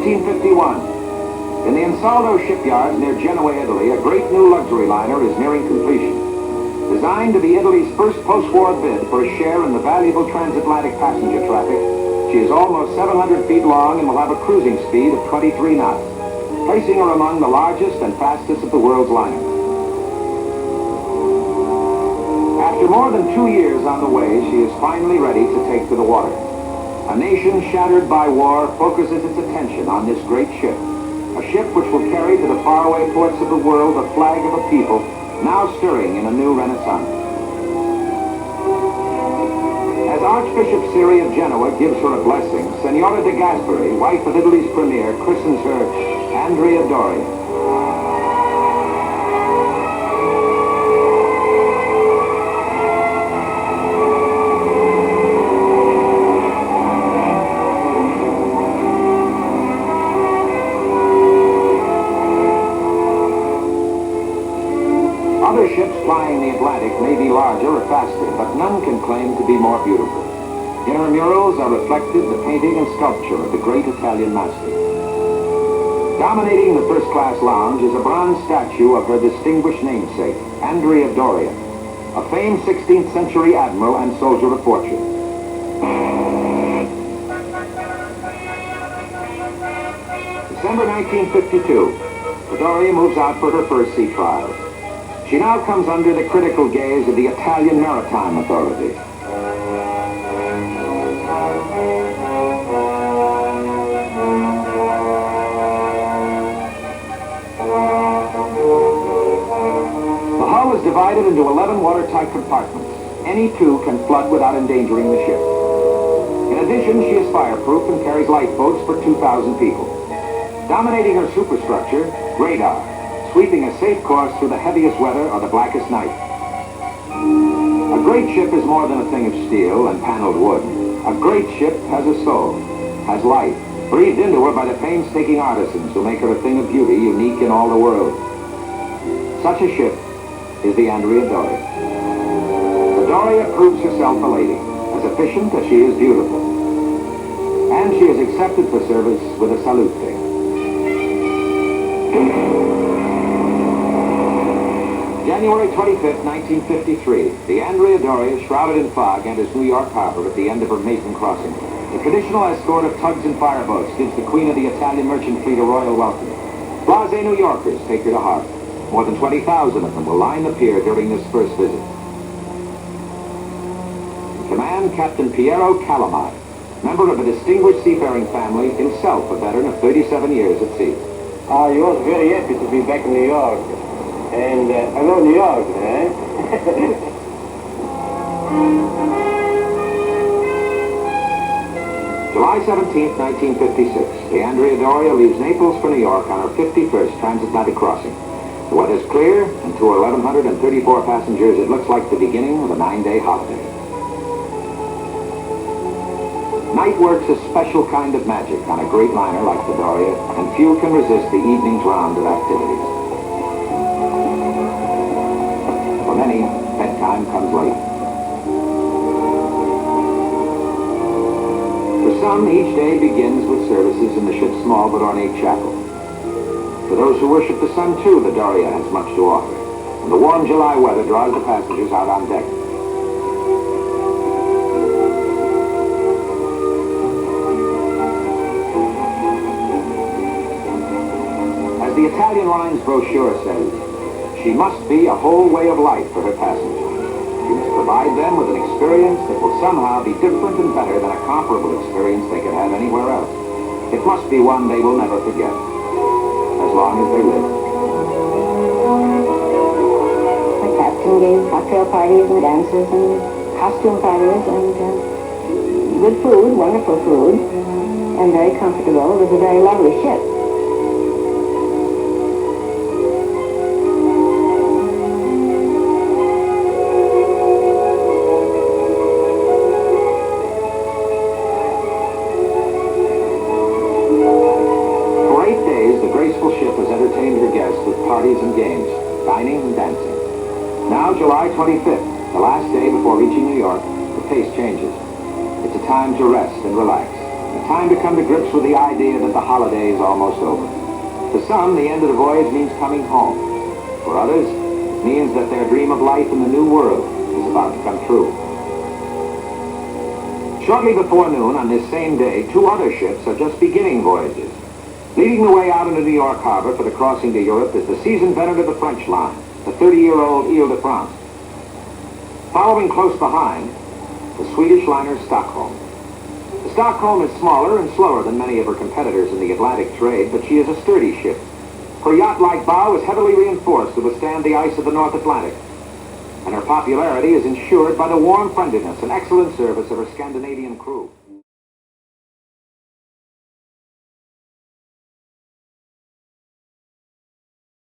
1951. In the Ansaldo shipyard near Genoa, Italy, a great new luxury liner is nearing completion. Designed to be Italy's first post-war bid for a share in the valuable transatlantic passenger traffic, she is almost 700 feet long and will have a cruising speed of 23 knots, placing her among the largest and fastest of the world's liners. After more than 2 years on the way, she is finally ready to take to the water. A nation shattered by war focuses its attention on this great ship, a ship which will carry to the faraway ports of the world the flag of a people now stirring in a new renaissance. As Archbishop Siri of Genoa gives her a blessing, Signora de Gasperi, wife of Italy's premier, christens her Andrea Doria. Other ships flying the Atlantic may be larger or faster, but none can claim to be more beautiful. In her murals are reflected the painting and sculpture of the great Italian master. Dominating the first-class lounge is a bronze statue of her distinguished namesake, Andrea Doria, a famed 16th century admiral and soldier of fortune. December 1952, the Doria moves out for her first sea trials. She now comes under the critical gaze of the Italian maritime authorities. The hull is divided into 11 watertight compartments. Any two can flood without endangering the ship. In addition, she is fireproof and carries lifeboats for 2,000 people. Dominating her superstructure, radar, sweeping a safe course through the heaviest weather or the blackest night. A great ship is more than a thing of steel and paneled wood. A great ship has a soul, has life, breathed into her by the painstaking artisans who make her a thing of beauty unique in all the world. Such a ship is the Andrea Doria. The Doria proves herself a lady, as efficient as she is beautiful. And she is accepted for service with a salute. January 25, 1953, the Andrea Doria, shrouded in fog, enters New York Harbor at the end of her maiden crossing. The traditional escort of tugs and fireboats gives the Queen of the Italian merchant fleet a royal welcome. Blasé New Yorkers take her to harbor. More than 20,000 of them will line the pier during this first visit. In command, Captain Piero Calamai, member of a distinguished seafaring family, himself a veteran of 37 years at sea. I was very happy to be back in New York. And hello, New York, eh? July 17, 1956, the Andrea Doria leaves Naples for New York on her 51st transatlantic crossing. The weather's clear, and to her 1,134 passengers, it looks like the beginning of a 9-day holiday. Night works a special kind of magic on a great liner like the Doria, and few can resist the evening's round of activities. For many, bedtime comes late. For some, each day begins with services in the ship's small but ornate chapel. For those who worship the sun, too, the Doria has much to offer, and the warm July weather draws the passengers out on deck. As the Italian Line's brochure says, she must be a whole way of life for her passengers. She must provide them with an experience that will somehow be different and better than a comparable experience they could have anywhere else. It must be one they will never forget, as long as they live. The captain gave cocktail parties and dances and costume parties and good food, wonderful food, and very comfortable. It was a very lovely ship. And games, dining and dancing. Now, July 25th, the last day before reaching New York, the pace changes. It's a time to rest and relax. A time to come to grips with the idea that the holiday is almost over. To some, the end of the voyage means coming home. For others, it means that their dream of life in the new world is about to come true. Shortly before noon on this same day, two other ships are just beginning voyages. Leading the way out into New York Harbor for the crossing to Europe is the seasoned veteran of the French line, the 30-year-old Ile-de-France. Following close behind, the Swedish liner Stockholm. The Stockholm is smaller and slower than many of her competitors in the Atlantic trade, but she is a sturdy ship. Her yacht-like bow is heavily reinforced to withstand the ice of the North Atlantic, and her popularity is ensured by the warm friendliness and excellent service of her Scandinavian crew.